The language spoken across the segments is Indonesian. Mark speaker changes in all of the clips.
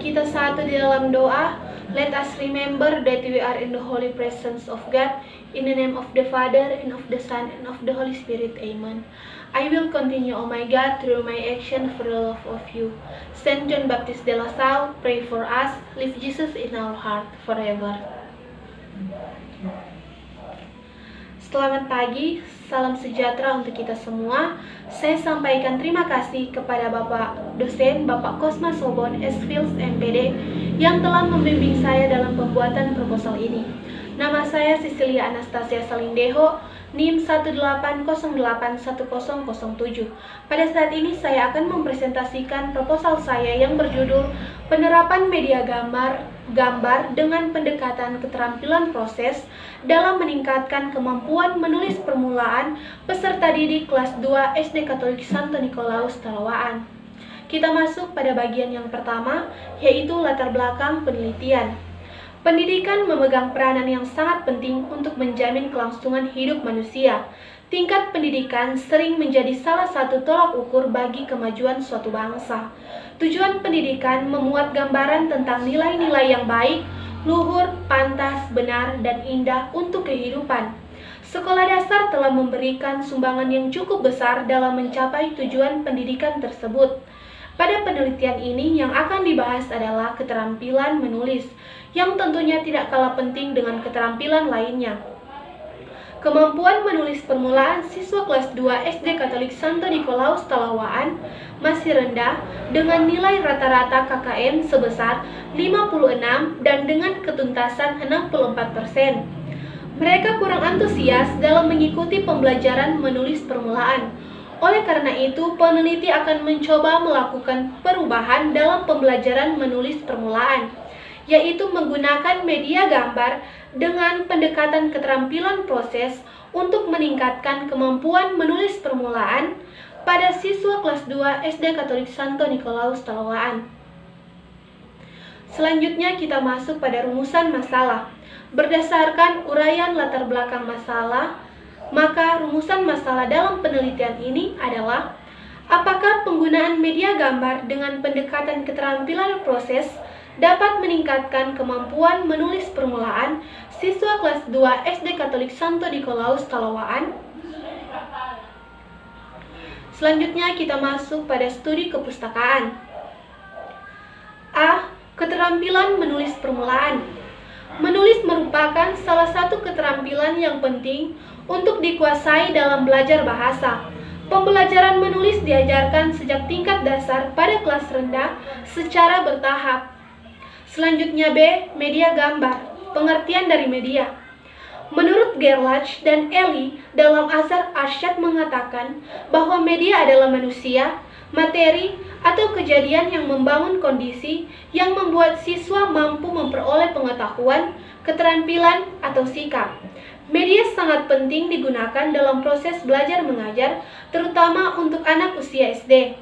Speaker 1: kita satu di dalam doa. Let us remember that we are in the holy presence of God. In the name of the Father, and of the Son, and of the Holy Spirit. Amen. I will continue, oh my God, through my action for the love of you. Saint John Baptist de La Salle, pray for us. Live Jesus in our heart forever. Selamat pagi, salam sejahtera untuk kita semua. Saya sampaikan terima kasih kepada Bapak dosen, Bapak Kosma Sobon, S.Phils, MPD, yang telah membimbing saya dalam pembuatan proposal ini. Nama saya Cecilia Anastasia Salindeho, NIM 1808107. Pada saat ini saya akan mempresentasikan proposal saya yang berjudul Penerapan Media Gambar dengan Pendekatan Keterampilan Proses dalam Meningkatkan Kemampuan Menulis Permulaan Peserta Didik Kelas 2 SD Katolik Santo Nikolaus Talawaan. Kita masuk pada bagian yang pertama, yaitu latar belakang penelitian. Pendidikan memegang peranan yang sangat penting untuk menjamin kelangsungan hidup manusia. Tingkat pendidikan sering menjadi salah satu tolak ukur bagi kemajuan suatu bangsa. Tujuan pendidikan memuat gambaran tentang nilai-nilai yang baik, luhur, pantas, benar, dan indah untuk kehidupan. Sekolah dasar telah memberikan sumbangan yang cukup besar dalam mencapai tujuan pendidikan tersebut. Pada penelitian ini yang akan dibahas adalah keterampilan menulis, yang tentunya tidak kalah penting dengan keterampilan lainnya. Kemampuan menulis permulaan siswa kelas 2 SD Katolik Santo Nikolaus Talawaan masih rendah dengan nilai rata-rata KKM sebesar 56 dan dengan ketuntasan 64%. Mereka kurang antusias dalam mengikuti pembelajaran menulis permulaan. Oleh karena itu, peneliti akan mencoba melakukan perubahan dalam pembelajaran menulis permulaan, yaitu menggunakan media gambar dengan pendekatan keterampilan proses untuk meningkatkan kemampuan menulis permulaan pada siswa kelas 2 SD Katolik Santo Nikolaus Talawaan. Selanjutnya kita masuk pada rumusan masalah. Berdasarkan uraian latar belakang masalah, maka rumusan masalah dalam penelitian ini adalah: apakah penggunaan media gambar dengan pendekatan keterampilan proses dapat meningkatkan kemampuan menulis permulaan siswa kelas 2 SD Katolik Santo Nikolaus Talawaan? Selanjutnya kita masuk pada studi kepustakaan. A. Keterampilan menulis permulaan. Menulis merupakan salah satu keterampilan yang penting untuk dikuasai dalam belajar bahasa. Pembelajaran menulis diajarkan sejak tingkat dasar pada kelas rendah secara bertahap. Selanjutnya B. Media gambar. Pengertian dari media. Menurut Gerlach dan Eli dalam Azhar Arsyad mengatakan bahwa media adalah manusia, materi, atau kejadian yang membangun kondisi yang membuat siswa mampu memperoleh pengetahuan, keterampilan, atau sikap. Media sangat penting digunakan dalam proses belajar mengajar, terutama untuk anak usia SD.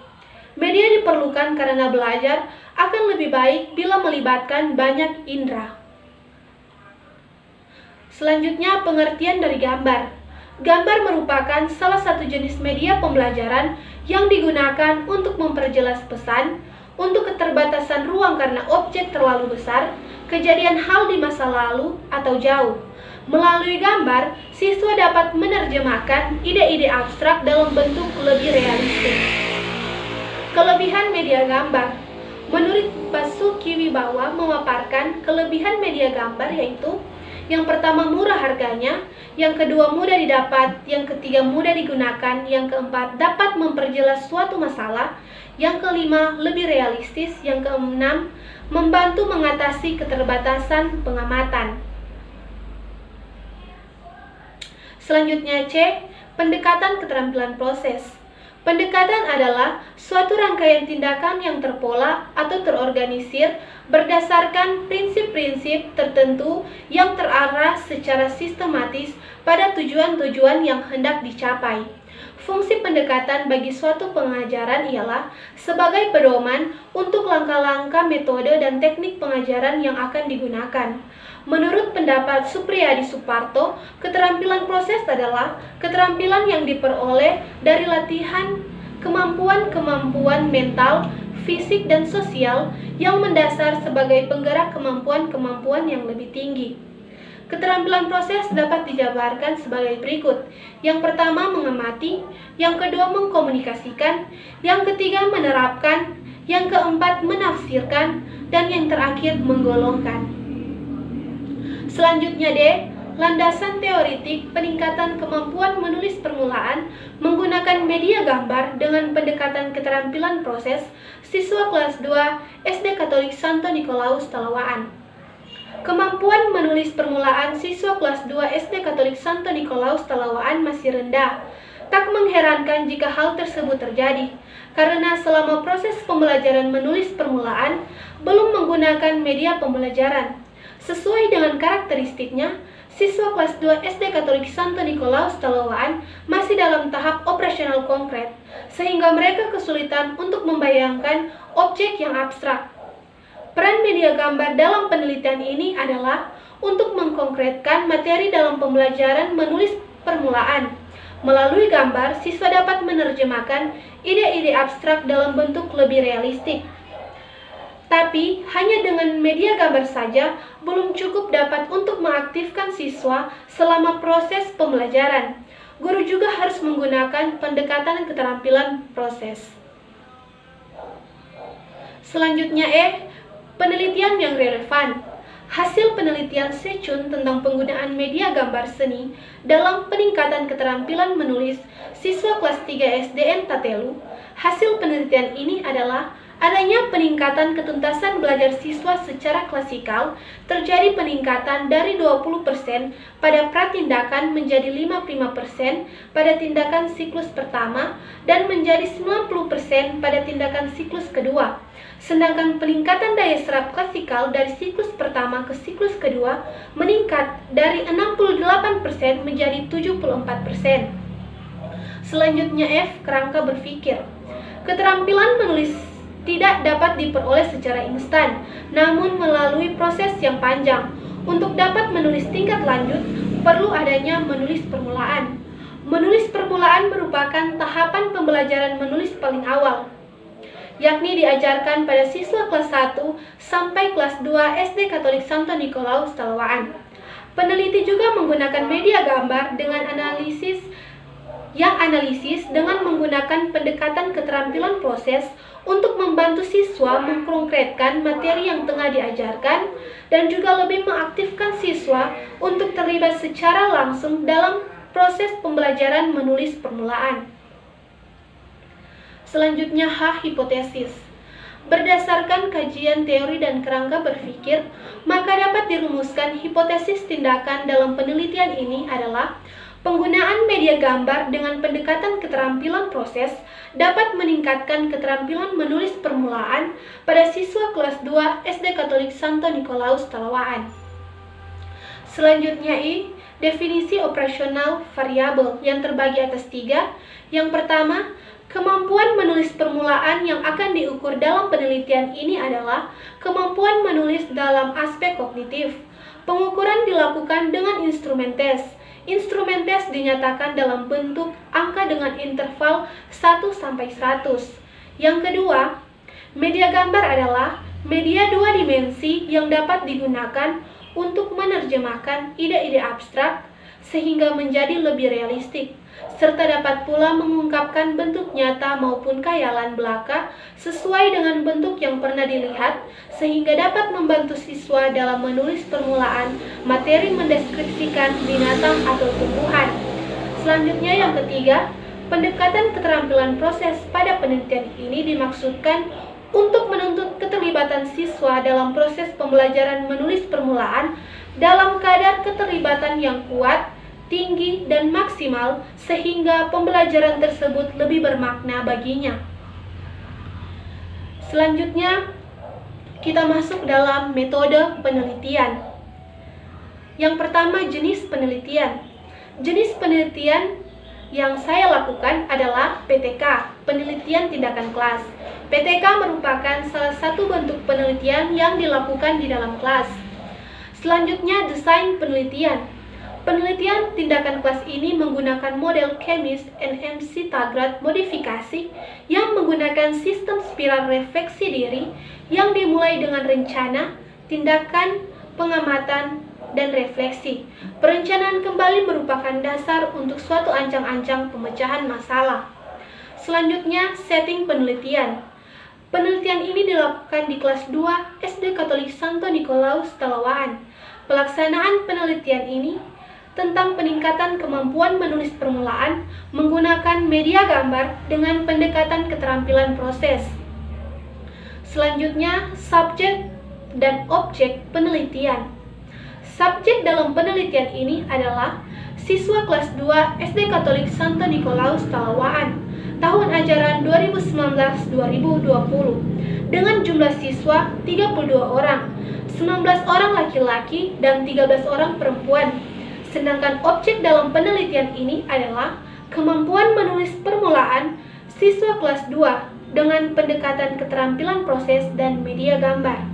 Speaker 1: Media diperlukan karena belajar akan lebih baik bila melibatkan banyak indera. Selanjutnya, pengertian dari gambar. Gambar merupakan salah satu jenis media pembelajaran yang digunakan untuk memperjelas pesan, untuk keterbatasan ruang karena objek terlalu besar, kejadian hal di masa lalu atau jauh. Melalui gambar, siswa dapat menerjemahkan ide-ide abstrak dalam bentuk lebih realistis. Kelebihan media gambar. Menurut Basuki Wibawa memaparkan kelebihan media gambar yaitu: yang pertama, murah harganya. Yang kedua, mudah didapat. Yang ketiga, mudah digunakan. Yang keempat, dapat memperjelas suatu masalah. Yang kelima, lebih realistis. Yang keenam, membantu mengatasi keterbatasan pengamatan. Selanjutnya C. Pendekatan keterampilan proses. Pendekatan adalah suatu rangkaian tindakan yang terpola atau terorganisir berdasarkan prinsip-prinsip tertentu yang terarah secara sistematis pada tujuan-tujuan yang hendak dicapai. Fungsi pendekatan bagi suatu pengajaran ialah sebagai pedoman untuk langkah-langkah metode dan teknik pengajaran yang akan digunakan. Menurut pendapat Supriyadi Suparto, keterampilan proses adalah keterampilan yang diperoleh dari latihan kemampuan-kemampuan mental, fisik, dan sosial yang mendasar sebagai penggerak kemampuan-kemampuan yang lebih tinggi. Keterampilan proses dapat dijabarkan sebagai berikut. Yang pertama, mengamati. Yang kedua, mengkomunikasikan. Yang ketiga, menerapkan. Yang keempat, menafsirkan. Dan yang terakhir, menggolongkan. Selanjutnya D, landasan teoritik peningkatan kemampuan menulis permulaan menggunakan media gambar dengan pendekatan keterampilan proses, siswa kelas 2 SD Katolik Santo Nikolaus Talawaan. Kemampuan menulis permulaan siswa kelas 2 SD Katolik Santo Nikolaus Talawaan masih rendah. Tak mengherankan jika hal tersebut terjadi, karena selama proses pembelajaran menulis permulaan belum menggunakan media pembelajaran. Sesuai dengan karakteristiknya, siswa kelas 2 SD Katolik Santo Nikolaus Talawaan masih dalam tahap operasional konkret, sehingga mereka kesulitan untuk membayangkan objek yang abstrak. Peran media gambar dalam penelitian ini adalah untuk mengkonkretkan materi dalam pembelajaran menulis permulaan. Melalui gambar, siswa dapat menerjemahkan ide-ide abstrak dalam bentuk lebih realistik. Tapi, hanya dengan media gambar saja belum cukup dapat untuk mengaktifkan siswa selama proses pembelajaran. Guru juga harus menggunakan pendekatan keterampilan proses. Selanjutnya penelitian yang relevan. Hasil penelitian Secun tentang penggunaan media gambar seni dalam peningkatan keterampilan menulis siswa kelas 3 SDN Tatelu. Hasil penelitian ini adalah adanya peningkatan ketuntasan belajar siswa secara klasikal, terjadi peningkatan dari 20% pada pratindakan menjadi 55% pada tindakan siklus pertama dan menjadi 90% pada tindakan siklus kedua. Sedangkan peningkatan daya serap klasikal dari siklus pertama ke siklus kedua meningkat dari 68% menjadi 74%. Selanjutnya F, kerangka berpikir. Keterampilan menulis tidak dapat diperoleh secara instan, namun melalui proses yang panjang. Untuk dapat menulis tingkat lanjut, perlu adanya menulis permulaan. Menulis permulaan merupakan tahapan pembelajaran menulis paling awal, yakni diajarkan pada siswa kelas 1 sampai kelas 2 SD Katolik Santo Nikolaus Talawaan. Peneliti juga menggunakan media gambar dengan analisis dengan menggunakan pendekatan keterampilan proses untuk membantu siswa mengkonkretkan materi yang tengah diajarkan dan juga lebih mengaktifkan siswa untuk terlibat secara langsung dalam proses pembelajaran menulis permulaan. Selanjutnya H, hipotesis. Berdasarkan kajian teori dan kerangka berpikir, maka dapat dirumuskan hipotesis tindakan dalam penelitian ini adalah penggunaan media gambar dengan pendekatan keterampilan proses dapat meningkatkan keterampilan menulis permulaan pada siswa kelas 2 SD Katolik Santo Nikolaus Talawaan. Selanjutnya I, definisi operasional variabel yang terbagi atas 3. Yang pertama, kemampuan menulis permulaan yang akan diukur dalam penelitian ini adalah kemampuan menulis dalam aspek kognitif. Pengukuran dilakukan dengan instrumen tes. Instrumen tes dinyatakan dalam bentuk angka dengan interval 1-100. Yang kedua, media gambar adalah media 2 dimensi yang dapat digunakan untuk menerjemahkan ide-ide abstrak sehingga menjadi lebih realistik, serta dapat pula mengungkapkan bentuk nyata maupun khayalan belaka sesuai dengan bentuk yang pernah dilihat, sehingga dapat membantu siswa dalam menulis permulaan materi mendeskripsikan binatang atau tumbuhan. Selanjutnya yang ketiga, pendekatan keterampilan proses pada penelitian ini dimaksudkan untuk menuntut keterlibatan siswa dalam proses pembelajaran menulis permulaan dalam kadar keterlibatan yang kuat, tinggi, dan maksimal sehingga pembelajaran tersebut lebih bermakna baginya. Selanjutnya, kita masuk dalam metode penelitian. Yang pertama, jenis penelitian. Jenis penelitian yang saya lakukan adalah PTK, penelitian tindakan kelas. PTK merupakan salah satu bentuk penelitian yang dilakukan di dalam kelas. Selanjutnya, desain penelitian. Penelitian tindakan kelas ini menggunakan model Chemist NMC Taggart modifikasi yang menggunakan sistem spiral refleksi diri yang dimulai dengan rencana, tindakan, pengamatan, dan refleksi. Perencanaan kembali merupakan dasar untuk suatu ancang-ancang pemecahan masalah. Selanjutnya, setting penelitian. Penelitian ini dilakukan di kelas 2 SD Katolik Santo Nikolaus Talawaan. Pelaksanaan penelitian ini tentang peningkatan kemampuan menulis permulaan menggunakan media gambar dengan pendekatan keterampilan proses. Selanjutnya, subjek dan objek penelitian. Subjek dalam penelitian ini adalah siswa kelas 2 SD Katolik Santo Nikolaus Talawaan tahun ajaran 2019-2020 dengan jumlah siswa 32 orang, 19 orang laki-laki dan 13 orang perempuan. Sedangkan objek dalam penelitian ini adalah kemampuan menulis permulaan siswa kelas 2 dengan pendekatan keterampilan proses dan media gambar.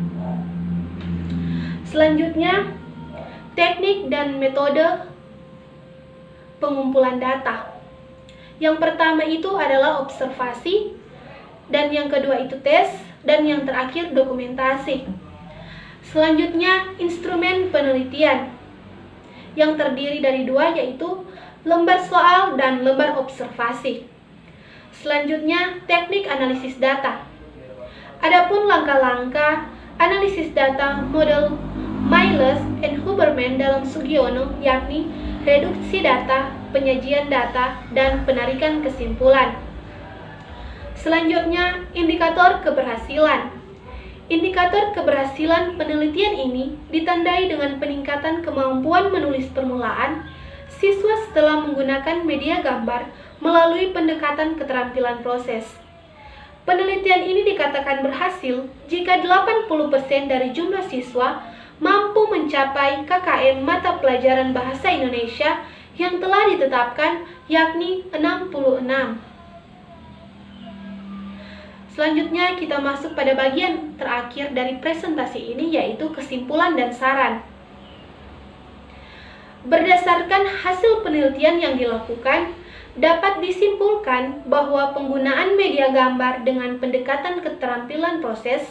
Speaker 1: Selanjutnya, teknik dan metode pengumpulan data. Yang pertama itu adalah observasi, dan yang kedua itu tes, dan yang terakhir dokumentasi. Selanjutnya, instrumen penelitian yang terdiri dari dua, yaitu lembar soal dan lembar observasi. Selanjutnya, teknik analisis data. Adapun langkah-langkah analisis data model Miles and Huberman dalam Sugiono, yakni reduksi data, penyajian data, dan penarikan kesimpulan. Selanjutnya, indikator keberhasilan. Indikator keberhasilan penelitian ini ditandai dengan peningkatan kemampuan menulis permulaan siswa setelah menggunakan media gambar melalui pendekatan keterampilan proses. Penelitian ini dikatakan berhasil jika 80% dari jumlah siswa mampu mencapai KKM mata pelajaran Bahasa Indonesia yang telah ditetapkan, yakni 66. Selanjutnya kita masuk pada bagian terakhir dari presentasi ini, yaitu kesimpulan dan saran. Berdasarkan hasil penelitian yang dilakukan, dapat disimpulkan bahwa penggunaan media gambar dengan pendekatan keterampilan proses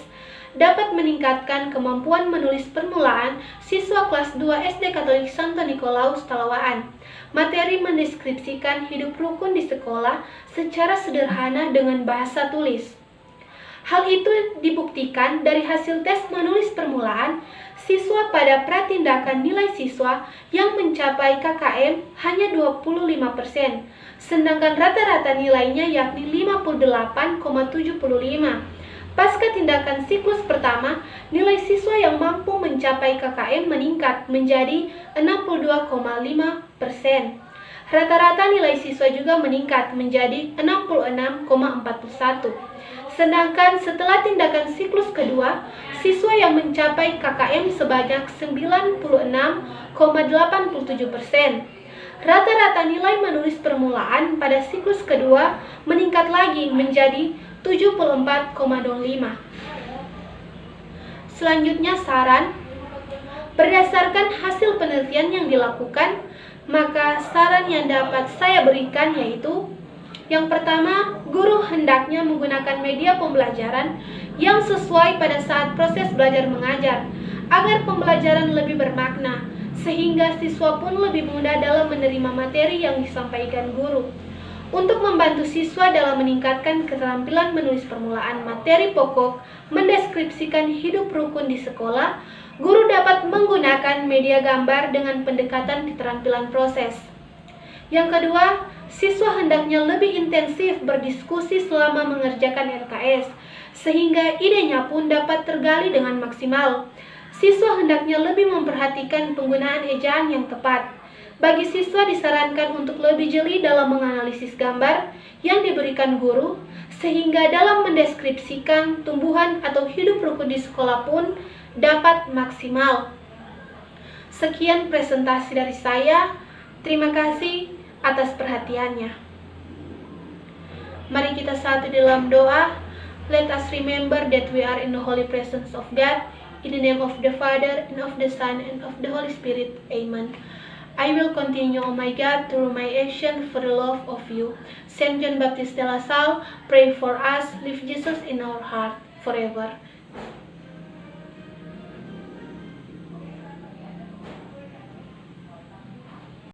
Speaker 1: dapat meningkatkan kemampuan menulis permulaan siswa kelas 2 SD Katolik Santo Nikolaus Talawaan. Materi mendeskripsikan hidup rukun di sekolah secara sederhana dengan bahasa tulis. Hal itu dibuktikan dari hasil tes menulis permulaan siswa pada pratindakan nilai siswa yang mencapai KKM hanya 25%, sedangkan rata-rata nilainya yakni 58,75. Pasca tindakan siklus pertama, nilai siswa yang mampu mencapai KKM meningkat menjadi 62,5%. Rata-rata nilai siswa juga meningkat menjadi 66,41. Sedangkan setelah tindakan siklus kedua, siswa yang mencapai KKM sebanyak 96,87%. Rata-rata nilai menulis permulaan pada siklus kedua meningkat lagi menjadi 74,05. Selanjutnya saran. Berdasarkan hasil penelitian yang dilakukan, maka saran yang dapat saya berikan yaitu: yang pertama, guru hendaknya menggunakan media pembelajaran yang sesuai pada saat proses belajar mengajar, agar pembelajaran lebih bermakna, sehingga siswa pun lebih mudah dalam menerima materi yang disampaikan guru. Untuk membantu siswa dalam meningkatkan keterampilan menulis permulaan materi pokok, mendeskripsikan hidup rukun di sekolah, guru dapat menggunakan media gambar dengan pendekatan keterampilan proses. Yang kedua, siswa hendaknya lebih intensif berdiskusi selama mengerjakan RKS, sehingga idenya pun dapat tergali dengan maksimal. Siswa hendaknya lebih memperhatikan penggunaan ejaan yang tepat. Bagi siswa disarankan untuk lebih jeli dalam menganalisis gambar yang diberikan guru, sehingga dalam mendeskripsikan tumbuhan atau hidup rukun di sekolah pun dapat maksimal. Sekian presentasi dari saya. Terima kasih atas perhatiannya. Mari kita satu dalam doa. Let us remember that we are in the holy presence of God. In the name of the Father, and of the Son, and of the Holy Spirit. Amen. I will continue, oh my God, through my action for the love of you. Saint John Baptist de La Salle, pray for us. Leave Jesus in our heart forever.